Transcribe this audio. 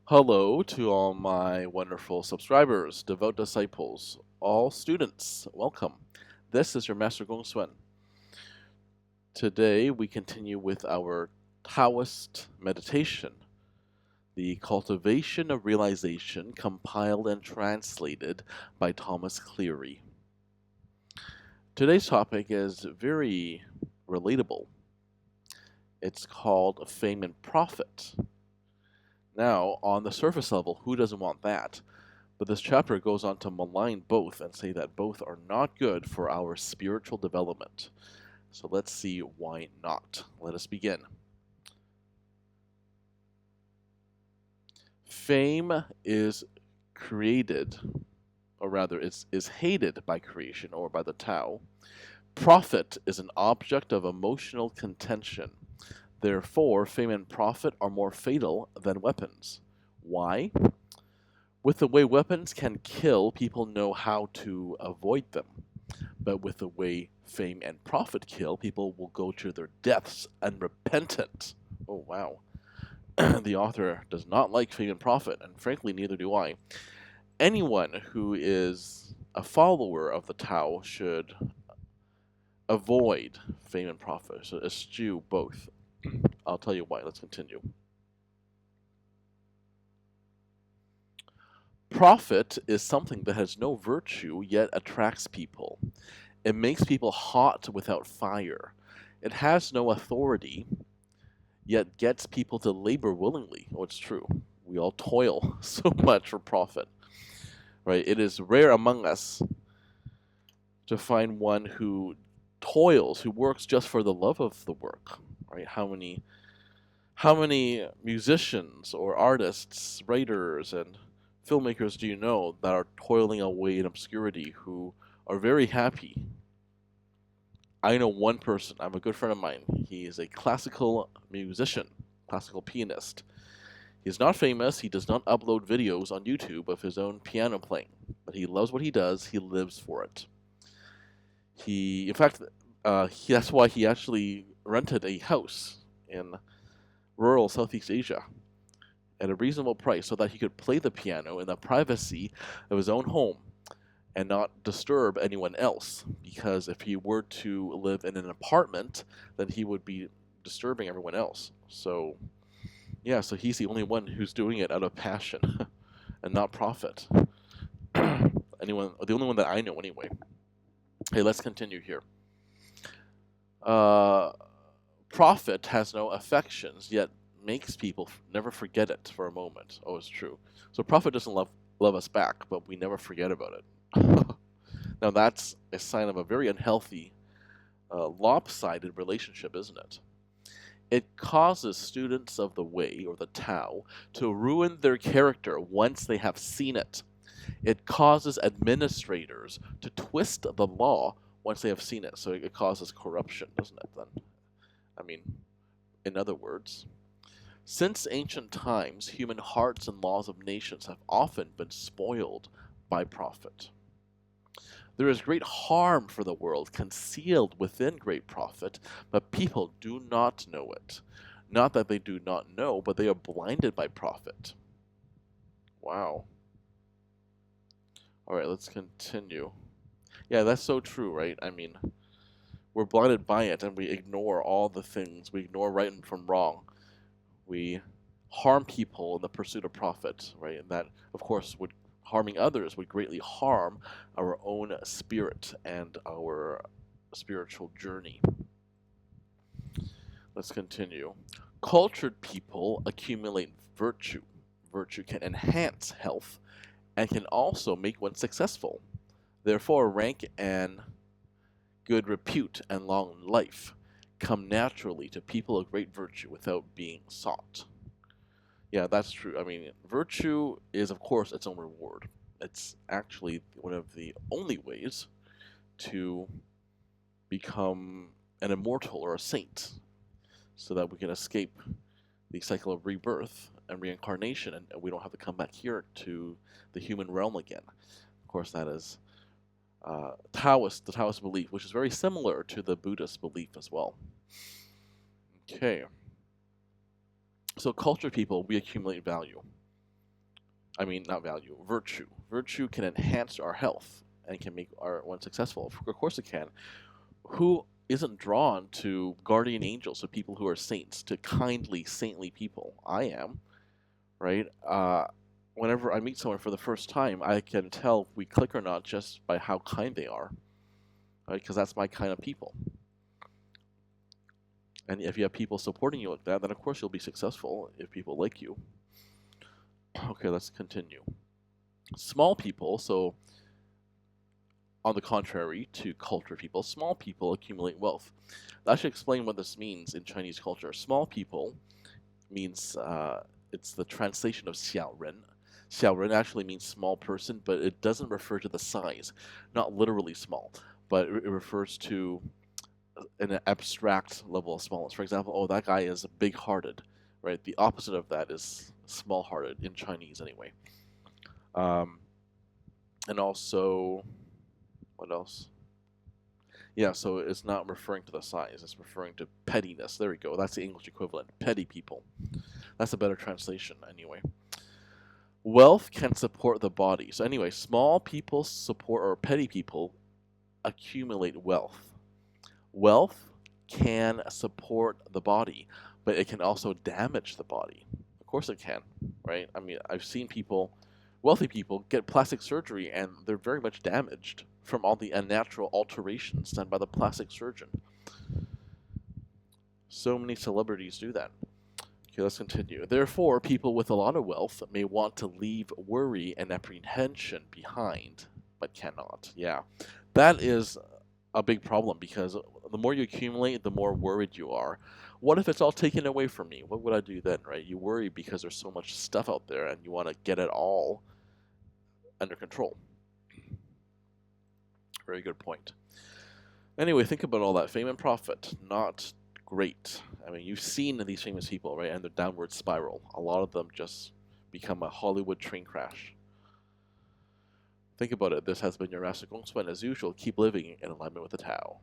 Hello to all my wonderful subscribers, devout disciples, all students. Welcome. This is your Master GongSun. Today we continue with our Taoist meditation, the Cultivation of Realization, compiled and translated by Thomas Cleary. Today's topic is very relatable. It's called Fame and Profit. Now, on the surface level, who doesn't want that? But this chapter goes on to malign both and say that both are not good for our spiritual development. So let's see why not. Let us begin. Fame is created, or rather, is hated by creation or by the Tao. Profit is an object of emotional contention. Therefore, fame and profit are more fatal than weapons. Why? With the way weapons can kill, people know how to avoid them. But with the way fame and profit kill, people will go to their deaths unrepentant. Oh, wow. The author does not like fame and profit, and frankly, neither do I. Anyone who is a follower of the Tao should avoid fame and profit, so eschew both. I'll tell you why. Let's continue. Profit is something that has no virtue yet attracts people. It makes people hot without fire. It has no authority, yet gets people to labor willingly. Oh, it's true. We all toil so much for profit, right? It is rare among us to find one who toils, who works just for the love of the work, right? How many musicians or artists, writers, and filmmakers do you know that are toiling away in obscurity who are very happy? I know one person. I'm a good friend of mine. He is a classical musician, classical pianist. He's not famous. He does not upload videos on YouTube of his own piano playing, but he loves what he does. He lives for it. In fact, that's why he actually rented a house in rural Southeast Asia at a reasonable price so that he could play the piano in the privacy of his own home and not disturb anyone else. Because if he were to live in an apartment, then he would be disturbing everyone else. So, yeah, so he's the only one who's doing it out of passion and not profit. The only one that I know anyway. Hey, let's continue here. Profit has no affections, yet makes people never forget it for a moment. Oh, it's true. So profit doesn't love us back, but we never forget about it. Now that's a sign of a very unhealthy, lopsided relationship, isn't it? It causes students of the way, or the Tao, to ruin their character once they have seen it. It causes administrators to twist the law once they have seen it. So it causes corruption, doesn't it, then? I mean, in other words, since ancient times, human hearts and laws of nations have often been spoiled by profit. There is great harm for the world concealed within great profit, but people do not know it. Not that they do not know, but they are blinded by profit. Wow. All right, let's continue. Yeah, that's so true, right? I mean, we're blinded by it and we ignore all the things. We ignore right from wrong. We harm people in the pursuit of profit, right? And that, of course, would harming others would greatly harm our own spirit and our spiritual journey. Let's continue. Cultured people accumulate virtue. Virtue can enhance health and can also make one successful. Therefore, rank and good repute and long life come naturally to people of great virtue without being sought. Yeah, that's true. I mean, virtue is, of course, its own reward. It's actually one of the only ways to become an immortal or a saint so that we can escape the cycle of rebirth and reincarnation and we don't have to come back here to the human realm again. Of course, that is the Taoist belief, which is very similar to the Buddhist belief as well. Okay. So cultured people, we accumulate value. I mean, not value, virtue. Virtue can enhance our health and can make our one successful. Of course it can. Who isn't drawn to guardian angels, to people who are saints, to kindly, saintly people? I am, right? Whenever I meet someone for the first time, I can tell if we click or not just by how kind they are, right? Because that's my kind of people. And if you have people supporting you like that, then of course you'll be successful if people like you. Okay, let's continue. Small people, so on the contrary to culture people, small people accumulate wealth. I should explain what this means in Chinese culture. Small people means it's the translation of 小人. 小人 actually means small person, but it doesn't refer to the size, not literally small, but it refers to an abstract level of smallness. For example, oh, that guy is big-hearted, right? The opposite of that is small-hearted in Chinese, anyway. And also, what else? Yeah, so it's not referring to the size; it's referring to pettiness. There we go. That's the English equivalent. Petty people. That's a better translation, anyway. Wealth can support the body. So anyway, small people support, or petty people accumulate wealth. Wealth can support the body, but it can also damage the body. Of course it can, right? I mean, I've seen people, wealthy people, get plastic surgery and they're very much damaged from all the unnatural alterations done by the plastic surgeon. So many celebrities do that. Okay, let's continue. Therefore, people with a lot of wealth may want to leave worry and apprehension behind, but cannot. Yeah, that is a big problem because the more you accumulate, the more worried you are. What if it's all taken away from me? What would I do then, right? You worry because there's so much stuff out there and you want to get it all under control. Very good point. Anyway, think about all that. Fame and profit, not great. I mean, you've seen these famous people, right? And their downward spiral. A lot of them just become a Hollywood train crash. Think about it. This has been your Master GongSun. As usual, keep living in alignment with the Tao.